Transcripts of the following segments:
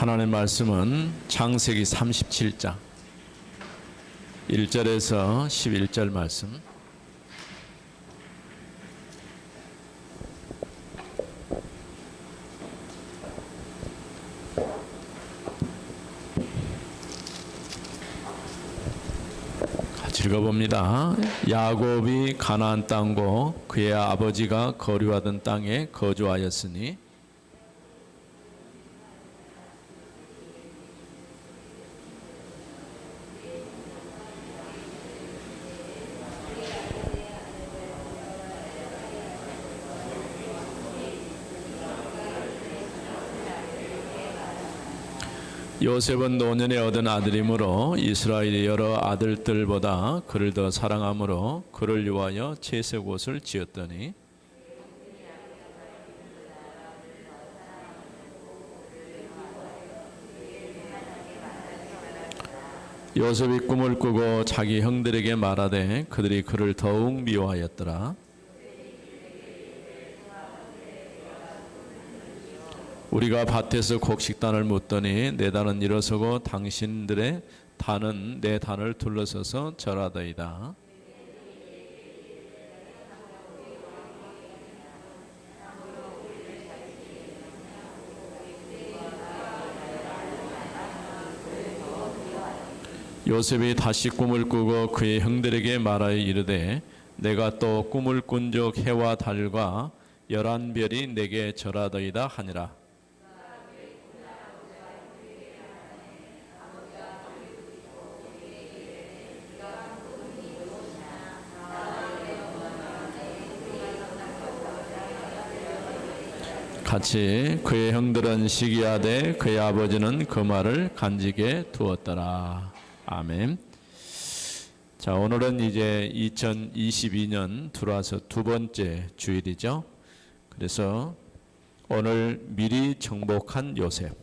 하나님의 말씀은 창세기 37장 1절에서 11절 말씀. 같이 읽어봅니다. 야곱이 가나안 땅고 그의 아버지가 거류하던 땅에 거주하였으니 요셉은 노년에 얻은 아들이므로 이스라엘의 여러 아들들보다 그를 더 사랑함으로 그를 위하여 채색 옷을 지었더니 요셉이 꿈을 꾸고 자기 형들에게 말하되 그들이 그를 더욱 미워하였더라. 우리가 밭에서 곡식단을 묻더니 내 단은 일어서고 당신들의 단은 내 단을 둘러서서 절하더이다. 요셉이 다시 꿈을 꾸고 그의 형들에게 말하여 이르되 내가 또 꿈을 꾼 적 해와 달과 11별이 내게 절하더이다 하니라. 같이 그의 형들은 시기하되 그의 아버지는 그 말을 간직해 두었더라. 아멘. 자, 오늘은 이제 2022년 들어와서 두 번째 주일이죠. 그래서 오늘 미리 정복한 요셉.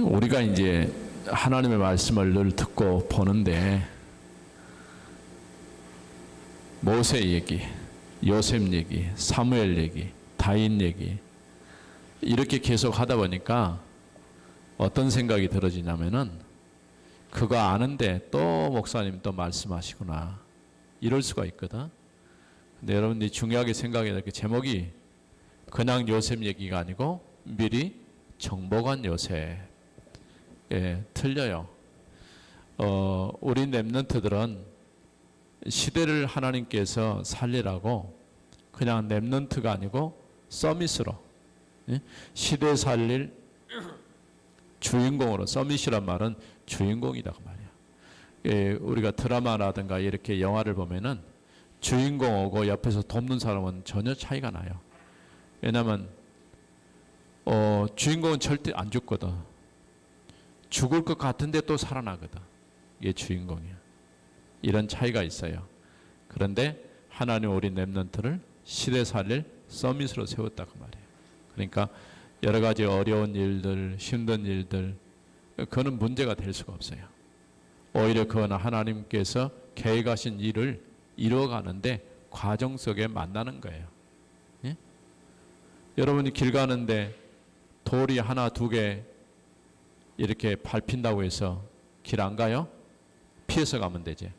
우리가 이제 하나님의 말씀을 늘 듣고 보는데 모세 얘기, 요셉 얘기, 사무엘 얘기, 다윗 얘기 이렇게 계속 하다 보니까 어떤 생각이 들어지냐면은 그거 아는데 또 목사님 또 말씀하시구나 이럴 수가 있거든. 근데 여러분들이 중요하게 생각해야 될 게 제목이 그냥 요셉 얘기가 아니고 미리 정복한 요셉. 예, 틀려요. 우리 렘넌트들은 시대를 하나님께서 살리라고 그냥 렘넌트가 아니고 서밋으로, 예? 시대 살릴 주인공으로, 서밋이란 말은 주인공이다 그 말이야. 예, 우리가 드라마라든가 이렇게 영화를 보면은 주인공하고 옆에서 돕는 사람은 전혀 차이가 나요. 왜냐하면 주인공은 절대 안 죽거든. 죽을 것 같은데 또 살아나거든. 이게 주인공이야. 이런 차이가 있어요. 그런데 하나님 우리 렘넌트를 시대 살릴 서밋으로 세웠다 그 말이에요. 그러니까 여러 가지 어려운 일들, 힘든 일들 그거는 문제가 될 수가 없어요. 오히려 그건 하나님께서 계획하신 일을 이루어가는데 과정 속에 만나는 거예요. 예? 여러분이 길 가는데 돌이 하나 두 개 이렇게 밟힌다고 해서 길 안 가요? 피해서 가면 되지.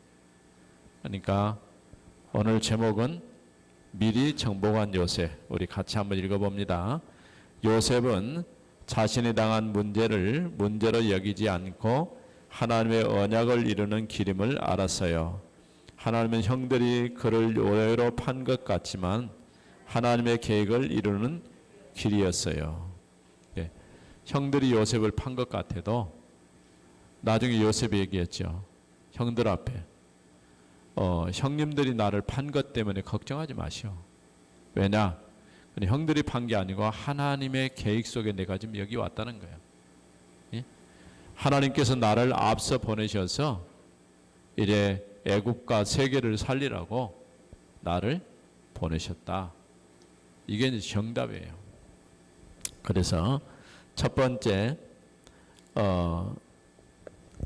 그러니까 오늘 제목은 미리 정복한 요셉. 우리 같이 한번 읽어봅니다. 요셉은 자신이 당한 문제를 문제로 여기지 않고 하나님의 언약을 이루는 길임을 알았어요. 하나님은 형들이 그를 오해로 판 것 같지만 하나님의 계획을 이루는 길이었어요. 형들이 요셉을 판 것 같아도 나중에 요셉이 얘기했죠. 형들 앞에 형님들이 나를 판 것 때문에 걱정하지 마시오. 왜냐? 형들이 판 게 아니고 하나님의 계획 속에 내가 지금 여기 왔다는 거예요. 예? 하나님께서 나를 앞서 보내셔서 이제 애국과 세계를 살리라고 나를 보내셨다. 이게 이제 정답이에요. 그래서 첫 번째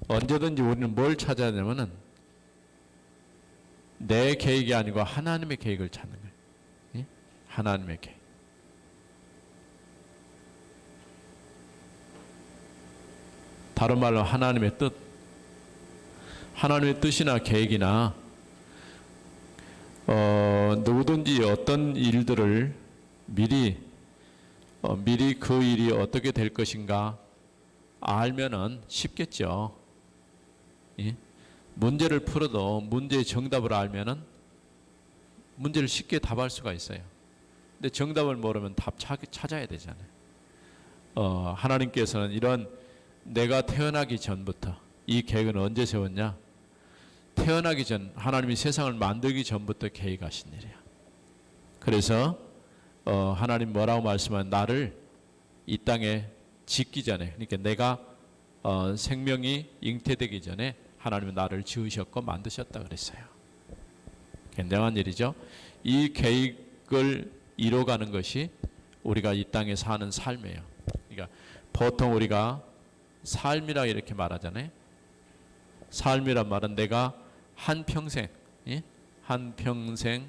언제든지 우리는 뭘 찾아야 되냐면은 내 계획이 아니고 하나님의 계획을 찾는 거예요. 예? 하나님의 계획. 다른 말로 하나님의 뜻. 하나님의 뜻이나 계획이나 누구든지 어떤 일들을 미리 그 일이 어떻게 될 것인가 알면은 쉽겠죠. 예? 문제를 풀어도 문제의 정답을 알면은 문제를 쉽게 답할 수가 있어요. 근데 정답을 모르면 답 찾아야 되잖아요. 하나님께서는 이런 내가 태어나기 전부터 이 계획은 언제 세웠냐? 태어나기 전 하나님이 세상을 만들기 전부터 계획하신 일이야. 그래서 하나님 뭐라고 말씀하면 나를 이 땅에 짓기 전에, 그러니까 내가 생명이 잉태되기 전에 하나님은 나를 지으셨고 만드셨다 그랬어요. 굉장한 일이죠. 이 계획을 이뤄가는 것이 우리가 이 땅에 사는 삶이에요. 그러니까 보통 우리가 삶이라 이렇게 말하잖아요. 삶이란 말은 내가 한평생, 예? 한평생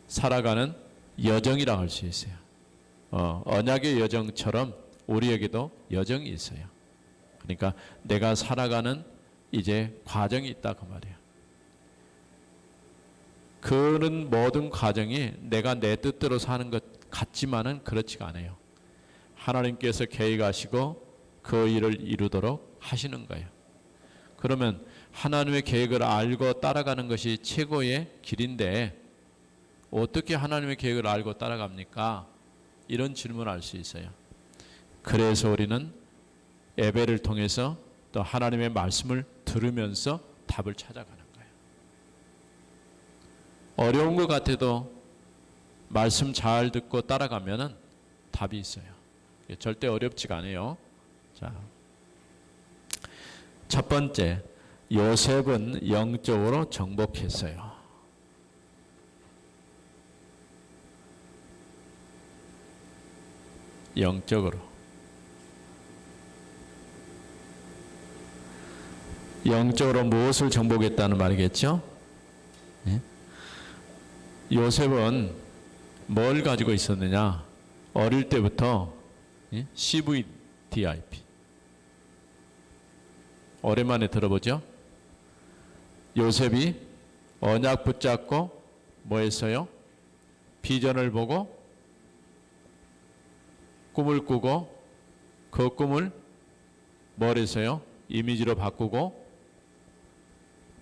살아가는 여정이라고 할 수 있어요. 언약의 여정처럼 우리에게도 여정이 있어요. 그러니까 내가 살아가는 이제 과정이 있다 그 말이에요. 그런 모든 과정이 내가 내 뜻대로 사는 것 같지만은 그렇지가 않아요. 하나님께서 계획하시고 그 일을 이루도록 하시는 거예요. 그러면 하나님의 계획을 알고 따라가는 것이 최고의 길인데 어떻게 하나님의 계획을 알고 따라갑니까? 이런 질문을 할 수 있어요. 그래서 우리는 예배를 통해서 또 하나님의 말씀을 들으면서 답을 찾아가는 거예요. 어려운 것 같아도 말씀 잘 듣고 따라가면은 답이 있어요. 절대 어렵지가 않아요. 자, 첫 번째, 요셉은 영적으로 정복했어요. 영적으로 무엇을 정복했다는 말이겠죠? 네? 요셉은 뭘 가지고 있었느냐? 어릴 때부터 CVDIP 오랜만에 들어보죠? 요셉이 언약 붙잡고 뭐 했어요? 비전을 보고 꿈을 꾸고 그 꿈을 뭘 했어요? 이미지로 바꾸고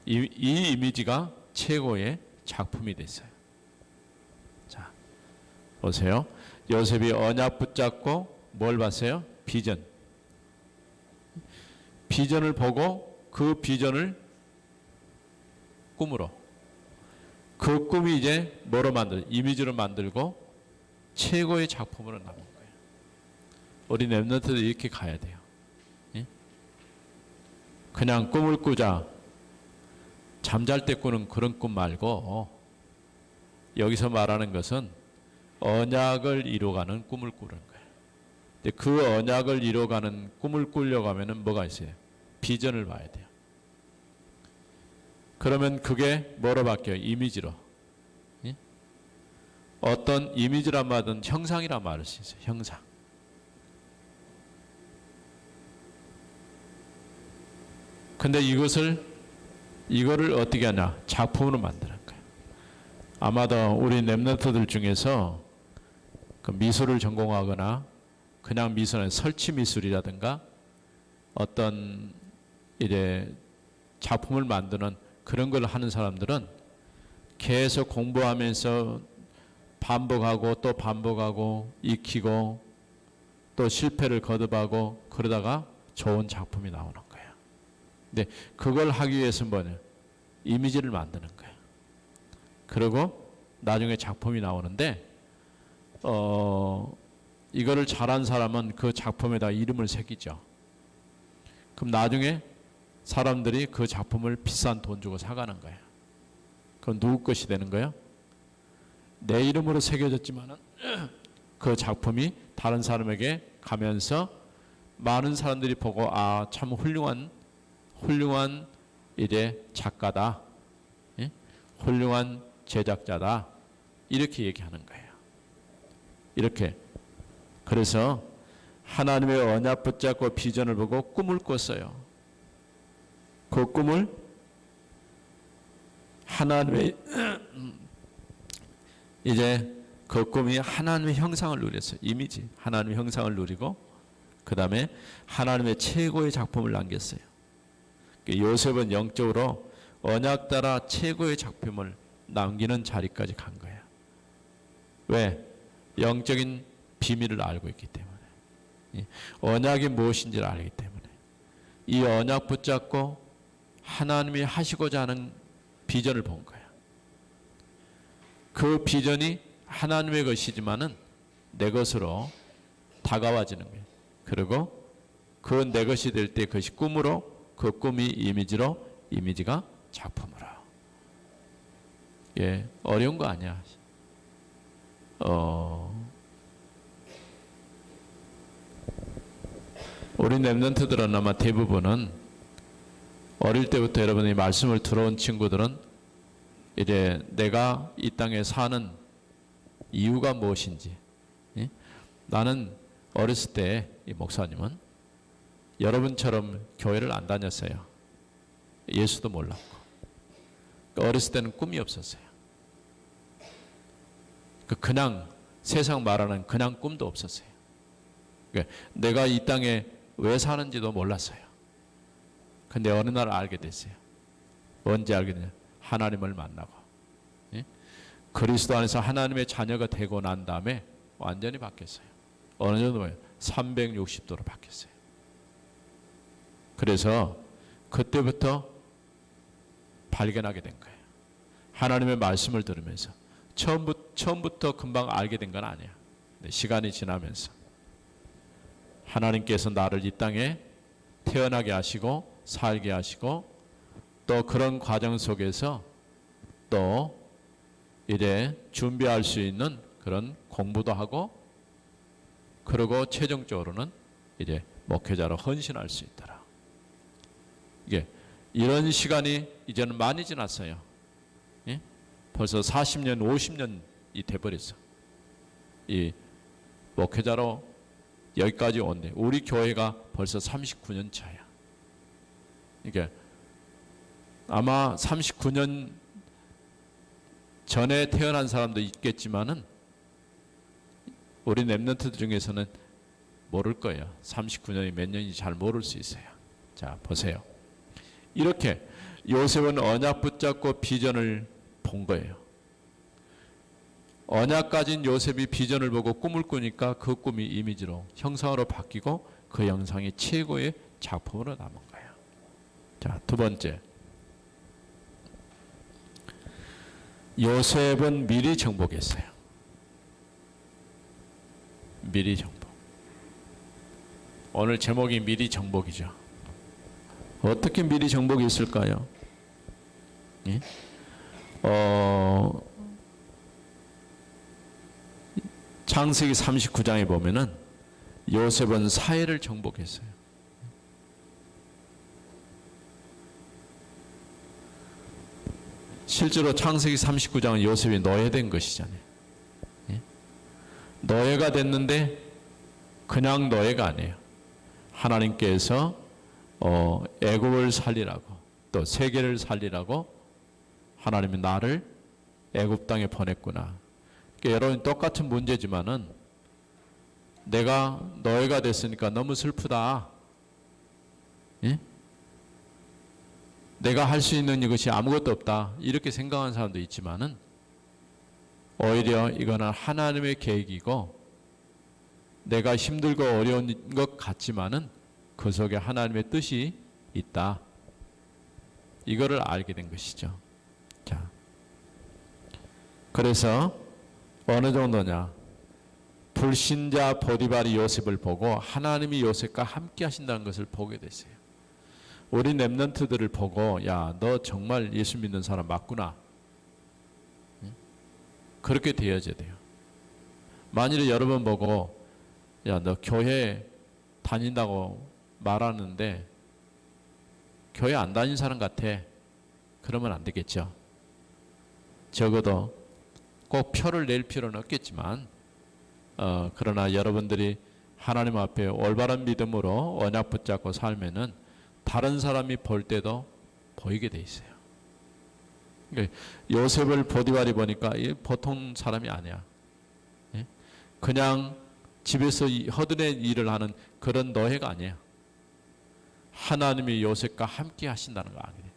이 이미지가 최고의 작품이 됐어요. 자, 보세요. 요셉이 언약 붙잡고 뭘 봤어요? 비전. 비전을 보고 그 비전을 꿈으로. 그 꿈이 이제 뭐로 이미지로 만들고 최고의 작품으로 남은 거예요. 우리 랩런트도 이렇게 가야 돼요. 예? 그냥 꿈을 꾸자. 잠잘 때 꾸는 그런 꿈 말고 여기서 말하는 것은 언약을 이루어가는 꿈을 꾸는 거예요. 근데 그 언약을 이루어가는 꿈을 꾸려고 하면은 뭐가 있어요? 비전을 봐야 돼요. 그러면 그게 뭐로 바뀌어요? 이미지로. 예? 어떤 이미지란 말은 형상이란 말을 수 있어요. 형상. 근데 이거를 어떻게 하냐? 작품으로 만드는 거예요. 아마도 우리 랩런트들 중에서 그 미술을 전공하거나 그냥 미술은 설치 미술이라든가 어떤 이제 작품을 만드는 그런 걸 하는 사람들은 계속 공부하면서 반복하고 또 반복하고 익히고 또 실패를 거듭하고 그러다가 좋은 작품이 나오는 거예요. 근데 그걸 하기 위해서 뭐냐? 이미지를 만드는 거예요. 그리고 나중에 작품이 나오는데 이거를 잘한 사람은 그 작품에다 이름을 새기죠. 그럼 나중에 사람들이 그 작품을 비싼 돈 주고 사가는 거예요. 그럼 누구 것이 되는 거예요? 내 이름으로 새겨졌지만은 그 작품이 다른 사람에게 가면서 많은 사람들이 보고 아, 참 훌륭한 이제 작가다, 예? 훌륭한 제작자다, 이렇게 얘기하는 거예요. 이렇게. 그래서 하나님의 언약 붙잡고 비전을 보고 꿈을 꿨어요. 그 꿈을 하나님의 이제 그 꿈이 하나님의 형상을 누렸어요. 이미지 하나님의 형상을 누리고 그 다음에 하나님의 최고의 작품을 남겼어요. 요셉은 영적으로 언약 따라 최고의 작품을 남기는 자리까지 간 거예요. 왜? 영적인 비밀을 알고 있기 때문에, 언약이 무엇인지를 알기 때문에. 이 언약 붙잡고 하나님이 하시고자 하는 비전을 본 거예요. 그 비전이 하나님의 것이지만은 내 것으로 다가와지는 거예요. 그리고 그 내 것이 될 때 그것이 꿈으로, 그 꿈이 이미지로, 이미지가 작품으로. 예, 어려운 거 아니야. 우리 랩런트들은 아마 대부분은 어릴 때부터 여러분이 말씀을 들어온 친구들은 이제 내가 이 땅에 사는 이유가 무엇인지, 예? 나는 어렸을 때 이 목사님은 여러분처럼 교회를 안 다녔어요. 예수도 몰랐고. 어렸을 때는 꿈이 없었어요. 그냥 세상 말하는 그냥 꿈도 없었어요. 내가 이 땅에 왜 사는지도 몰랐어요. 근데 어느 날 알게 됐어요. 언제 알게 됐냐? 하나님을 만나고, 예? 그리스도 안에서 하나님의 자녀가 되고 난 다음에 완전히 바뀌었어요. 어느 정도면 360도로 바뀌었어요. 그래서 그때부터 발견하게 된 거예요. 하나님의 말씀을 들으면서 처음부터 금방 알게 된 건 아니야. 시간이 지나면서 하나님께서 나를 이 땅에 태어나게 하시고 살게 하시고 또 그런 과정 속에서 또 이제 준비할 수 있는 그런 공부도 하고, 그리고 최종적으로는 이제 목회자로 헌신할 수 있더라. 이게 이런 시간이 이제는 많이 지났어요. 예? 벌써 40년, 50년이 돼버렸어. 이 목회자로 여기까지 온대. 우리 교회가 벌써 39년 차야. 이게 아마 39년 전에 태어난 사람도 있겠지만은 우리 랩런트 중에서는 모를 거예요. 39년이 몇 년인지 잘 모를 수 있어요. 자, 보세요. 이렇게 요셉은 언약 붙잡고 비전을 본 거예요. 언약 가진 요셉이 비전을 보고 꿈을 꾸니까 그 꿈이 이미지로, 형상으로 바뀌고 그 형상이 최고의 작품으로 남은 거예요. 자, 두 번째. 요셉은 미리 정복했어요. 미리 정복. 오늘 제목이 미리 정복이죠. 어떻게 미리 정복이 있을까요? 예? 창세기 39장에 보면은 요셉은 사회를 정복했어요. 실제로 창세기 39장은 요셉이 노예된 것이잖아요. 예? 노예가 됐는데 그냥 노예가 아니에요. 하나님께서 애굽을 살리라고, 또 세계를 살리라고 하나님이 나를 애굽 땅에 보냈구나. 그러니까 여러분 똑같은 문제지만은 내가 노예가 됐으니까 너무 슬프다. 예? 내가 할 수 있는 이것이 아무것도 없다. 이렇게 생각하는 사람도 있지만은 오히려 이거는 하나님의 계획이고, 내가 힘들고 어려운 것 같지만은 그 속에 하나님의 뜻이 있다. 이거를 알게 된 것이죠. 자, 그래서 어느 정도냐? 불신자 보디발이 요셉을 보고 하나님이 요셉과 함께 하신다는 것을 보게 됐어요. 우리 랩런트들을 보고 야, 너 정말 예수 믿는 사람 맞구나. 그렇게 되어져야 돼요. 만일에 여러분 보고 야, 너 교회 다닌다고 말하는데 교회 안 다닌 사람 같아. 그러면 안 되겠죠. 적어도 꼭 표를 낼 필요는 없겠지만 그러나 여러분들이 하나님 앞에 올바른 믿음으로 언약 붙잡고 살면은 다른 사람이 볼 때도 보이게 돼 있어요. 그러니까 요셉을 보디발이 보니까 보통 사람이 아니야. 그냥 집에서 허드렛 일을 하는 그런 노예가 아니에요. 하나님이 요셉과 함께 하신다는 거 아니에요.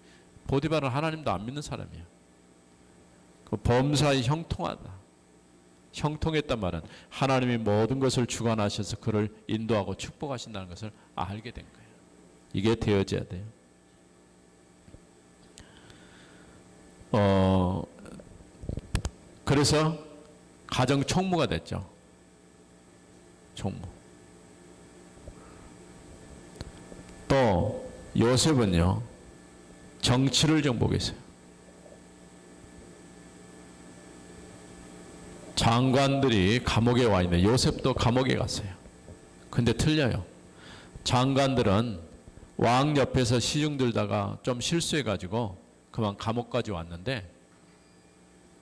보디발은 하나님도 안 믿는 사람이에요. 그 범사에 형통하다. 형통했단 말은 하나님이 모든 것을 주관하셔서 그를 인도하고 축복하신다는 것을 알게 된 거예요. 이게 되어져야 돼요. 그래서 가정 총무가 됐죠. 총무. 또 요셉은요, 정치를 정복했어요. 장관들이 감옥에 와 있는데 요셉도 감옥에 갔어요. 근데 틀려요. 장관들은 왕 옆에서 시중 들다가 좀 실수해가지고 그만 감옥까지 왔는데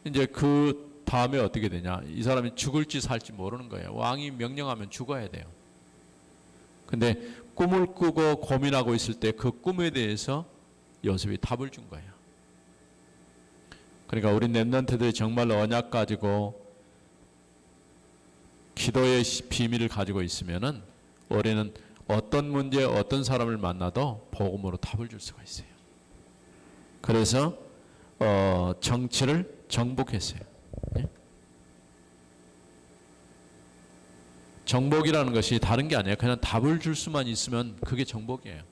이제 그 다음에 어떻게 되냐. 이 사람이 죽을지 살지 모르는 거예요. 왕이 명령하면 죽어야 돼요. 근데 꿈을 꾸고 고민하고 있을 때 그 꿈에 대해서 요셉이 답을 준 거예요. 그러니까 우리 렘넌트들이 정말로 언약 가지고 기도의 비밀을 가지고 있으면은 우리는 어떤 문제, 어떤 사람을 만나도 복음으로 답을 줄 수가 있어요. 그래서 정치를 정복했어요. 예? 정복이라는 것이 다른 게 아니에요. 그냥 답을 줄 수만 있으면 그게 정복이에요.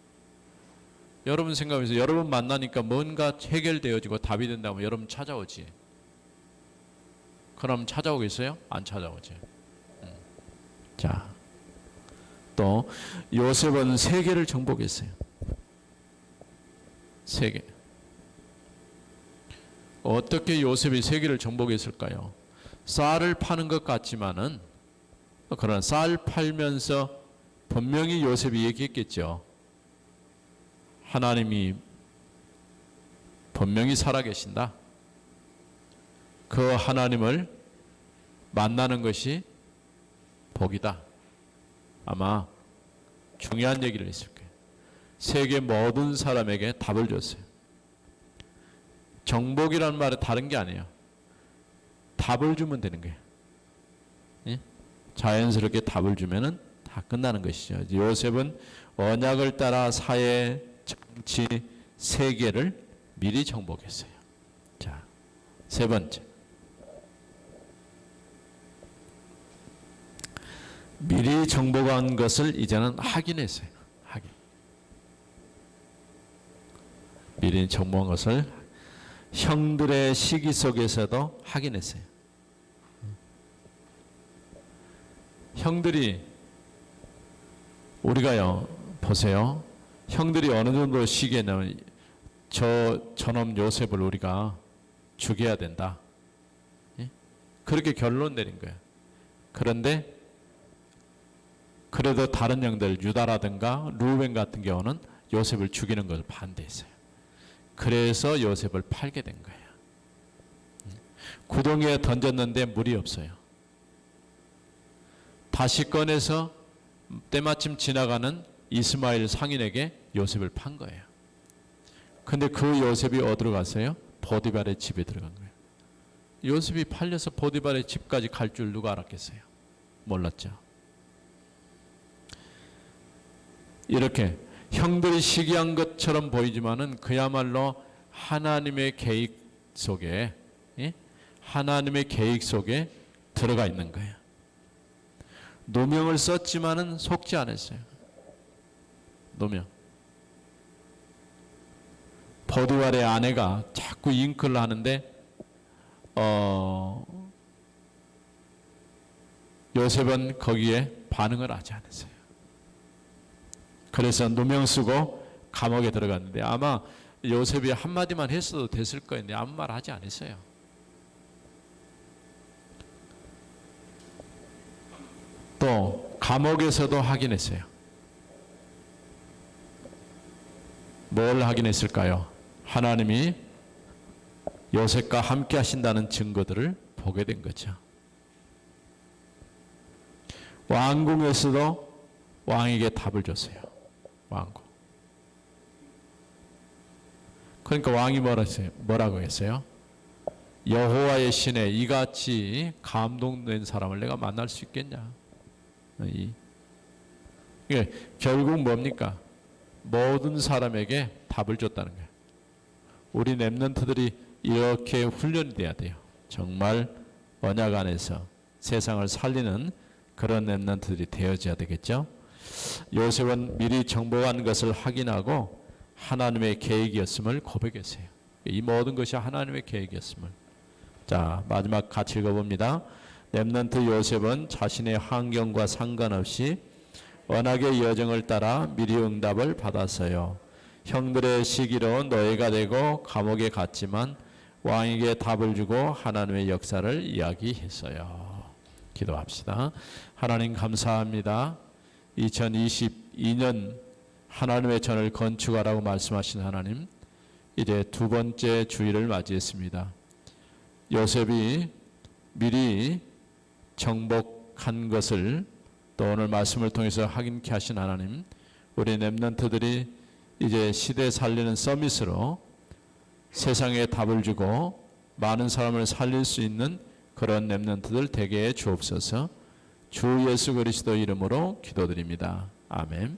여러분 생각해서 여러분 만나니까 뭔가 해결되어지고 답이 된다면 여러분 찾아오지. 그럼 찾아오겠어요? 안 찾아오지. 자, 또 요셉은 세계를 정복했어요. 세계. 어떻게 요셉이 세계를 정복했을까요? 쌀을 파는 것 같지만은 그러나 쌀 팔면서 분명히 요셉이 얘기했겠죠. 하나님이 분명히 살아계신다. 그 하나님을 만나는 것이 복이다. 아마 중요한 얘기를 했을 거예요. 세계 모든 사람에게 답을 줬어요. 정복이라는 말은 다른 게 아니에요. 답을 주면 되는 거예요. 예? 자연스럽게 답을 주면은 다 끝나는 것이죠. 요셉은 언약을 따라 사회, 정치, 세계를 미리 정복했어요. 자, 세 번째. 미리 정복한 것을 이제는 확인했어요. 확인. 미리 정복한 것을 형들의 시기 속에서도 확인했어요. 형들이 우리가요 보세요. 형들이 어느 정도 시기에는 저놈 요셉을 우리가 죽여야 된다. 예? 그렇게 결론 내린 거예요. 그런데 그래도 다른 형들 유다라든가 루벤 같은 경우는 요셉을 죽이는 것을 반대했어요. 그래서 요셉을 팔게 된 거예요. 구덩이에 던졌는데 물이 없어요. 다시 꺼내서 때마침 지나가는 이스마엘 상인에게 요셉을 판 거예요. 근데 그 요셉이 어디로 갔어요? 보디발의 집에 들어간 거예요. 요셉이 팔려서 보디발의 집까지 갈 줄 누가 알았겠어요? 몰랐죠. 이렇게 형들이 시기한 것처럼 보이지만은 그야말로 하나님의 계획 속에, 예? 하나님의 계획 속에 들어가 있는 거예요. 누명을 썼지만은 속지 않았어요. 누명. 보디발의 아내가 자꾸 잉크를 하는데 요셉은 거기에 반응을 하지 않았어요. 그래서 누명 쓰고 감옥에 들어갔는데 아마 요셉이 한마디만 했어도 됐을 거였는데 아무 말 하지 않았어요. 또 감옥에서도 확인했어요. 뭘 확인했을까요? 하나님이 요셉과 함께 하신다는 증거들을 보게 된 거죠. 왕궁에서도 왕에게 답을 줬어요. 왕궁. 그러니까 왕이 뭐라고 했어요? 여호와의 신에 이같이 감동된 사람을 내가 만날 수 있겠냐? 이게 결국 뭡니까? 모든 사람에게 답을 줬다는 거예요. 우리 렘넌트들이 이렇게 훈련이 돼야 돼요. 정말 언약 안에서 세상을 살리는 그런 렘넌트들이 되어져야 되겠죠. 요셉은 미리 정보한 것을 확인하고 하나님의 계획이었음을 고백했어요. 이 모든 것이 하나님의 계획이었음을. 자, 마지막 같이 읽어봅니다. 렘넌트 요셉은 자신의 환경과 상관없이 언약의 여정을 따라 미리 응답을 받았어요. 형들의 시기로 노예가 되고 감옥에 갔지만 왕에게 답을 주고 하나님의 역사를 이야기했어요. 기도합시다. 하나님 감사합니다. 2022년 하나님의 전을 건축하라고 말씀하신 하나님, 이제 두 번째 주일을 맞이했습니다. 요셉이 미리 정복한 것을 또 오늘 말씀을 통해서 확인케 하신 하나님, 우리 렘넌트들이 이제 시대 살리는 서밋으로 세상에 답을 주고 많은 사람을 살릴 수 있는 그런 렘넌트들 되게 해 주옵소서. 주 예수 그리스도 이름으로 기도드립니다. 아멘.